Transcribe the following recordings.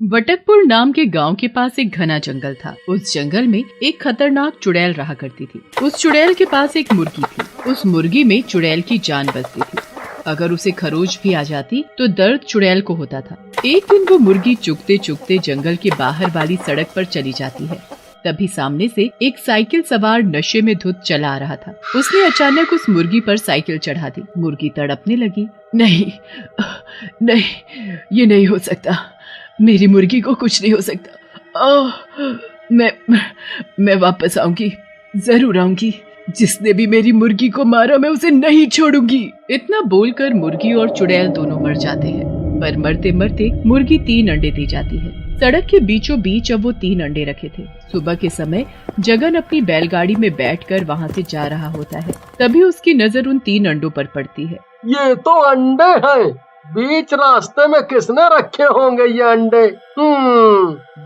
वटकपुर नाम के गांव के पास एक घना जंगल था। उस जंगल में एक खतरनाक चुड़ैल रहा करती थी। उस चुड़ैल के पास एक मुर्गी थी। उस मुर्गी में चुड़ैल की जान बसती थी। अगर उसे खरोच भी आ जाती तो दर्द चुड़ैल को होता था। एक दिन वो मुर्गी चुगते चुगते जंगल के बाहर वाली सड़क पर चली जाती है। तभी सामने से एक साइकिल सवार नशे में धुत चला आ रहा था। उसने अचानक उस मुर्गी पर साइकिल चढ़ा दी। मुर्गी तड़पने लगी। नहीं, नहीं, ये नहीं हो सकता। मेरी मुर्गी को कुछ नहीं हो सकता। मैं वापस आऊंगी, जरूर आऊंगी। जिसने भी मेरी मुर्गी को मारा मैं उसे नहीं छोड़ूंगी। इतना बोलकर मुर्गी और चुड़ैल दोनों मर जाते हैं। पर मरते मरते मुर्गी 3 अंडे दे जाती है। सड़क के बीचों बीच अब वो 3 अंडे रखे थे। सुबह के समय जगन अपनी बैलगाड़ी में बैठकर वहाँ से जा रहा होता है। तभी उसकी नजर उन 3 अंडों पर पड़ती है। ये तो अंडे हैं। बीच रास्ते में किसने रखे होंगे ये अंडे?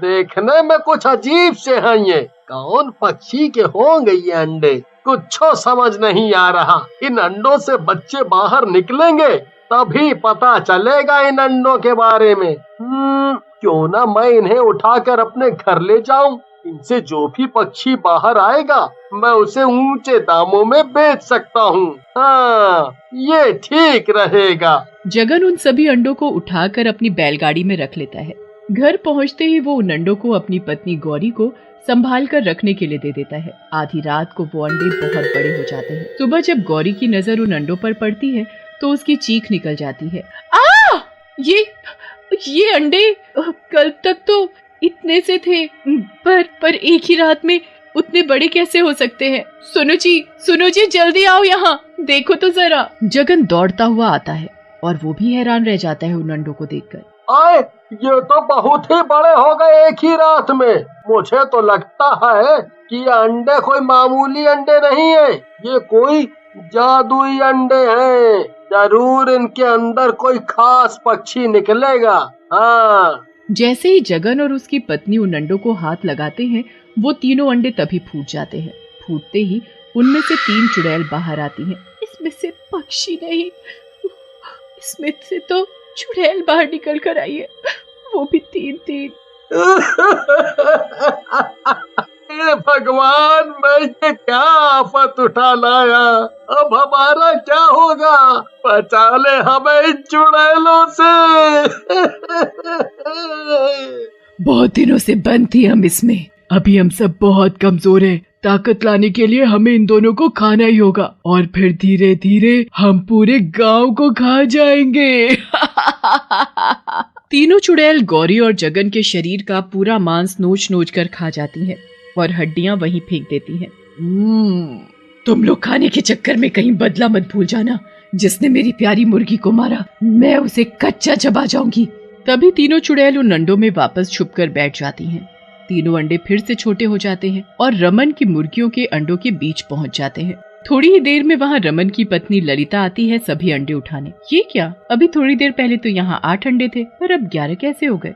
देखने में कुछ अजीब से हैं ये। कौन पक्षी के होंगे ये अंडे? कुछ समझ नहीं आ रहा। इन अंडों से बच्चे बाहर निकलेंगे तभी पता चलेगा इन अंडों के बारे में। क्यों ना मैं इन्हें उठाकर अपने घर ले जाऊं। इनसे जो भी पक्षी बाहर आएगा मैं उसे ऊंचे दामों में बेच सकता हूँ। हाँ, ये ठीक रहेगा। जगन उन सभी अंडों को उठाकर अपनी बैलगाड़ी में रख लेता है। घर पहुँचते ही वो उन अंडों को अपनी पत्नी गौरी को संभाल कर रखने के लिए दे देता है। आधी रात को वो अंडे बहुत बड़े हो जाते हैं। सुबह जब गौरी की नजर उन अंडों पर पड़ती है तो उसकी चीख निकल जाती है। ये अंडे कल तक तो इतने से थे, पर एक ही रात में उतने बड़े कैसे हो सकते हैं? सुनो जी जल्दी आओ यहाँ, देखो तो जरा। जगन दौड़ता हुआ आता है और वो भी हैरान रह जाता है उन अंडों को देखकर। आए, ये तो बहुत ही बड़े हो गए एक ही रात में। मुझे तो लगता है कि ये अंडे कोई मामूली अंडे नहीं है। ये कोई जादुई अंडे हैं। जरूर इनके अंदर कोई खास पक्षी निकलेगा। हाँ। जैसे ही जगन और उसकी पत्नी उन अंडों को हाथ लगाते हैं वो तीनों अंडे तभी फूट जाते हैं। फूटते ही उनमें से 3 चुड़ैल बाहर आती हैं। इसमें से पक्षी नहीं, इसमें से तो चुड़ैल बाहर निकल कर आई है, वो भी 3-3। भगवान, मैं ये क्या आफत उठा लाया। अब हमारा क्या होगा? बचा ले हमें इन चुड़ैलों से। बहुत दिनों से बंद थी हम इसमें। अभी हम सब बहुत कमजोर हैं। ताकत लाने के लिए हमें इन दोनों को खाना ही होगा और फिर धीरे धीरे हम पूरे गांव को खा जाएंगे। तीनों चुड़ैल गौरी और जगन के शरीर का पूरा मांस नोच नोच कर खा जाती हैं और हड्डियां वहीं फेंक देती हैं। तुम लोग खाने के चक्कर में कहीं बदला मत भूल जाना। जिसने मेरी प्यारी मुर्गी को मारा मैं उसे कच्चा चबा जाऊंगी। तभी तीनों चुड़ैल उन अंडों में वापस छुपकर बैठ जाती हैं। तीनों अंडे फिर से छोटे हो जाते हैं और रमन की मुर्गियों के अंडों के बीच पहुंच जाते हैं। थोड़ी ही देर में वहाँ रमन की पत्नी ललिता आती है सभी अंडे उठाने। ये क्या, अभी थोड़ी देर पहले तो यहाँ 8 अंडे थे पर अब 11 कैसे हो गए?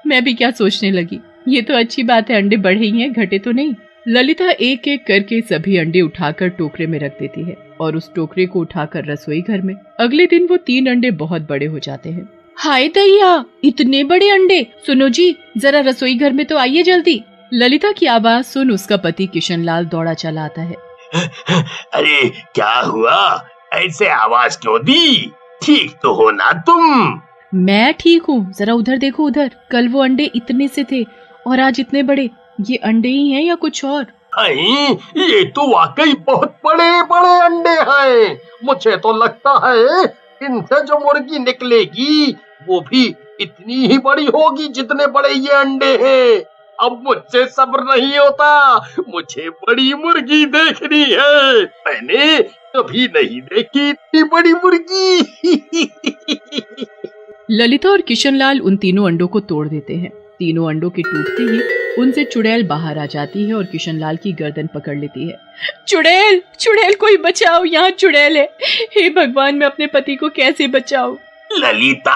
मैं भी क्या सोचने लगी। ये तो अच्छी बात है, अंडे बढ़े ही हैं, घटे तो नहीं। ललिता एक एक करके सभी अंडे उठाकर टोकरे में रख देती है और उस टोकरे को उठाकर रसोई घर में। अगले दिन वो 3 अंडे बहुत बड़े हो जाते हैं। हाय दैया, इतने बड़े अंडे! सुनो जी, जरा रसोई घर में तो आइए जल्दी। ललिता की आवाज सुन उसका पति किशनलाल दौड़ा चला आता है। अरे क्या हुआ? ऐसे आवाज क्यों दी? ठीक तो हो ना तुम? मैं ठीक हूँ, जरा उधर देखो उधर। कल वो अंडे इतने से थे और आज इतने बड़े। ये अंडे ही हैं या कुछ और? नहीं, ये तो वाकई बहुत बड़े बड़े अंडे हैं। मुझे तो लगता है इनसे जो मुर्गी निकलेगी वो भी इतनी ही बड़ी होगी जितने बड़े ये अंडे हैं। अब मुझसे सब्र नहीं होता। मुझे बड़ी मुर्गी देखनी है। मैंने कभी नहीं देखी इतनी बड़ी मुर्गी। ललिता और किशनलाल उन तीनों अंडों को तोड़ देते हैं। तीनों अंडों के टूटते ही उनसे चुड़ैल बाहर आ जाती है और किशनलाल की गर्दन पकड़ लेती है। चुड़ैल, चुड़ैल, कोई बचाओ, यहाँ चुड़ैल है। हे भगवान, मैं अपने पति को कैसे बचाऊं? ललिता,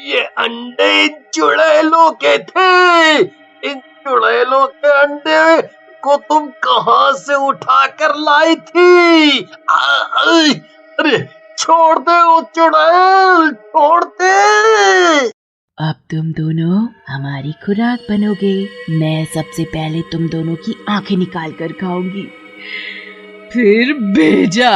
ये अंडे चुड़ैलों के थे। इन चुड़ैलों के अंडे को तुम कहाँ से उठा कर लाई थी? अरे छोड़ दे वो चुड़ैल, छोड़ दे। अब तुम दोनों हमारी खुराक बनोगे। मैं सबसे पहले तुम दोनों की आंखें निकाल कर खाऊंगी। फिर भेजा।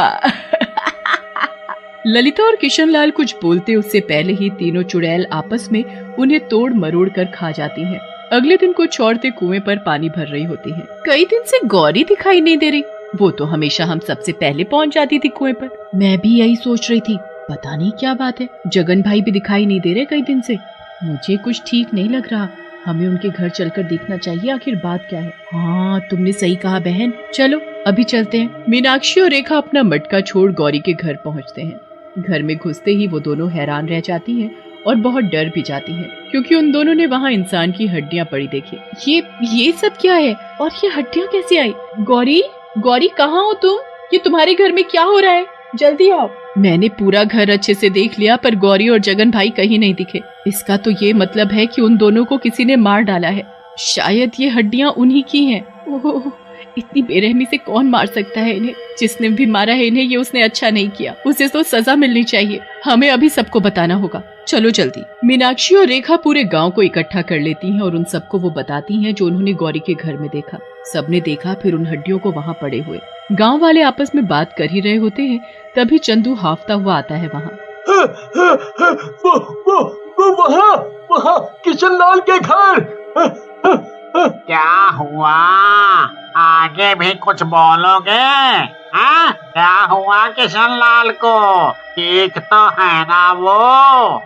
ललिता और किशनलाल कुछ बोलते उससे पहले ही तीनों चुड़ैल आपस में उन्हें तोड़ मरोड़ कर खा जाती हैं। अगले दिन कुछ औरतें कुएं पर पानी भर रही होती हैं। कई दिन से गौरी दिखाई नहीं दे रही, वो तो हमेशा हम सबसे पहले पहुंच जाती थी कुएं पर। मैं भी यही सोच रही थी, पता नहीं क्या बात है, जगन भाई भी दिखाई नहीं दे रहे कई दिन से। मुझे कुछ ठीक नहीं लग रहा, हमें उनके घर चलकर देखना चाहिए आखिर बात क्या है। हाँ तुमने सही कहा बहन, चलो अभी चलते हैं। मीनाक्षी और रेखा अपना मटका छोड़ गौरी के घर पहुंचते हैं। घर में घुसते ही वो दोनों हैरान रह जाती हैं और बहुत डर भी जाती हैं, क्योंकि उन दोनों ने वहाँ इंसान की हड्डियाँ पड़ी देखी। ये सब क्या है और ये हड्डियाँ कैसे आई? गौरी, गौरी कहाँ हो तुम? ये तुम्हारे घर में क्या हो रहा है? जल्दी आओ। मैंने पूरा घर अच्छे से देख लिया पर गौरी और जगन भाई कहीं नहीं दिखे। इसका तो ये मतलब है कि उन दोनों को किसी ने मार डाला है। शायद ये हड्डियाँ उन्हीं की हैं। ओह, इतनी बेरहमी से कौन मार सकता है इन्हें? जिसने भी मारा है इन्हें, ये उसने अच्छा नहीं किया, उसे तो सजा मिलनी चाहिए। हमें अभी सबको बताना होगा, चलो जल्दी। मीनाक्षी और रेखा पूरे गांव को इकट्ठा कर लेती हैं और उन सबको वो बताती हैं जो उन्होंने गौरी के घर में देखा। सबने देखा फिर उन हड्डियों को वहाँ पड़े हुए। गांव वाले आपस में बात कर ही रहे होते हैं, तभी चंदू हाफता हुआ आता है वहाँ। वो वहाँ किशनलाल के घर। क्या हुआ? आगे भी कुछ बोलोगे? हाँ, क्या हुआ किशनलाल को? ठीक तो है ना वो?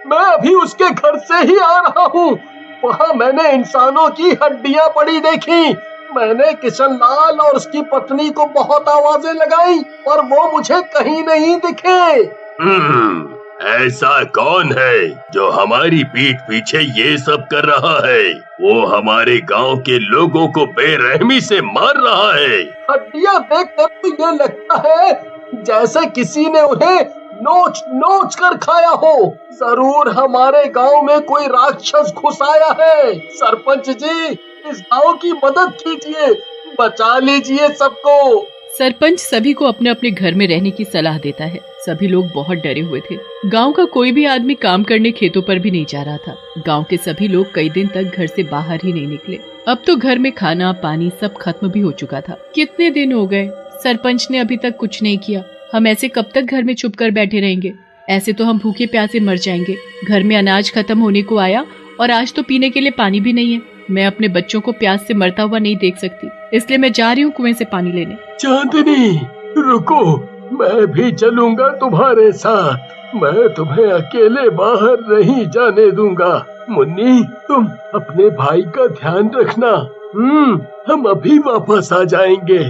मैं अभी उसके घर से ही आ रहा हूँ। वहाँ मैंने इंसानों की हड्डियाँ पड़ी देखी। मैंने किशनलाल और उसकी पत्नी को बहुत आवाजें लगाई और वो मुझे कहीं नहीं दिखे। ऐसा कौन है जो हमारी पीठ पीछे ये सब कर रहा है? वो हमारे गांव के लोगों को बेरहमी से मार रहा है। हड्डियाँ देखकर तो ये लगता है जैसे किसी ने उन्हें नोच नोच कर खाया हो। जरूर हमारे गांव में कोई राक्षस घुस आया है। सरपंच जी, इस गांव की मदद कीजिए, बचा लीजिए सबको। सरपंच सभी को अपने अपने घर में रहने की सलाह देता है। सभी लोग बहुत डरे हुए थे। गांव का कोई भी आदमी काम करने खेतों पर भी नहीं जा रहा था। गांव के सभी लोग कई दिन तक घर से बाहर ही नहीं निकले। अब तो घर में खाना पानी सब खत्म भी हो चुका था। कितने दिन हो गए, सरपंच ने अभी तक कुछ नहीं किया। हम ऐसे कब तक घर में छुप कर बैठे रहेंगे? ऐसे तो हम भूखे प्यासे मर जाएंगे। घर में अनाज खत्म होने को आया और आज तो पीने के लिए पानी भी नहीं है। मैं अपने बच्चों को प्यास से मरता हुआ नहीं देख सकती, इसलिए मैं जा रही हूँ कुएं से पानी लेने। चांदनी, रुको, मैं भी चलूंगा तुम्हारे साथ। मैं तुम्हें अकेले बाहर नहीं जाने दूंगा। मुन्नी, तुम अपने भाई का ध्यान रखना। हम अभी वापस आ जाएंगे।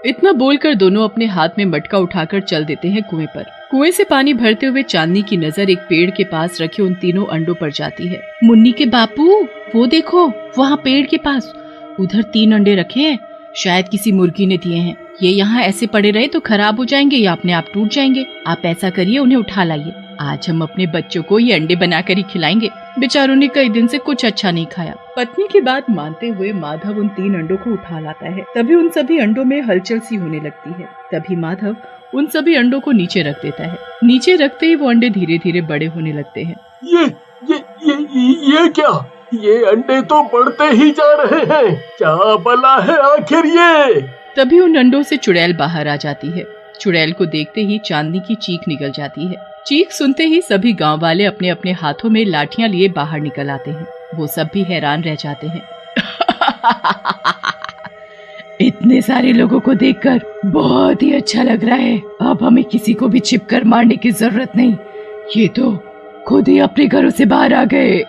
इतना बोलकर दोनों अपने हाथ में मटका उठाकर चल देते हैं कुएं पर। कुएं से पानी भरते हुए चांदनी की नजर एक पेड़ के पास रखे उन तीनों अंडों पर जाती है। मुन्नी के बापू, वो देखो वहाँ पेड़ के पास, उधर 3 अंडे रखे हैं। शायद किसी मुर्गी ने दिए हैं। ये यहाँ ऐसे पड़े रहे तो खराब हो जाएंगे या अपने आप टूट जाएंगे। आप ऐसा करिए, उन्हें उठा लाइए। आज हम अपने बच्चों को ये अंडे बनाकर ही खिलाएंगे। बेचारों ने कई दिन से कुछ अच्छा नहीं खाया। पत्नी की बात मानते हुए माधव उन 3 अंडों को उठा लाता है। तभी उन सभी अंडों में हलचल सी होने लगती है। तभी माधव उन सभी अंडों को नीचे रख देता है। नीचे रखते ही वो अंडे धीरे धीरे बड़े होने लगते हैं। ये क्या? ये अंडे तो बढ़ते ही जा रहे हैं। क्या भला है आखिर ये? तभी उन अंडों से चुड़ैल बाहर आ जाती है। चुड़ैल को देखते ही चांदनी की चीख निकल जाती है। चीख सुनते ही सभी गांव वाले अपने अपने हाथों में लाठियां लिए बाहर निकल आते हैं। वो सब भी हैरान रह जाते हैं। इतने सारे लोगों को देखकर बहुत ही अच्छा लग रहा है। अब हमें किसी को भी छिपकर मारने की जरूरत नहीं। ये तो खुद ही अपने घरों से बाहर आ गए।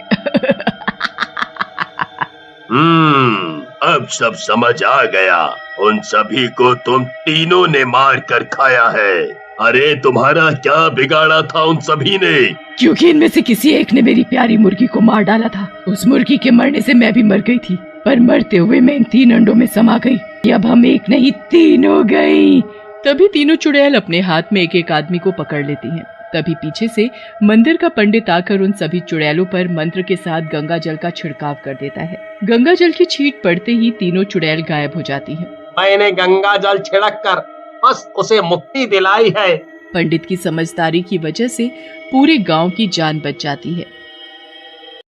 अब सब समझ आ गया। उन सभी को तुम तीनों ने मार कर खाया है। अरे तुम्हारा क्या बिगाड़ा था उन सभी ने? क्योंकि इनमें से किसी एक ने मेरी प्यारी मुर्गी को मार डाला था। उस मुर्गी के मरने से मैं भी मर गई थी, पर मरते हुए मैं इन 3 अंडों में समा गई। अब हम एक नहीं 3 हो गई। तभी तीनों चुड़ैल अपने हाथ में एक एक आदमी को पकड़ लेती हैं। तभी पीछे से मंदिर का पंडित आकर उन सभी चुड़ैलों पर मंत्र के साथ गंगा जल का छिड़काव कर देता है। गंगा जल की छींट पड़ते ही तीनों चुड़ैल गायब हो जाती हैं। मैंने गंगा जल छिड़क कर बस उसे मुक्ति दिलाई है। पंडित की समझदारी की वजह से पूरे गांव की जान बच जाती है।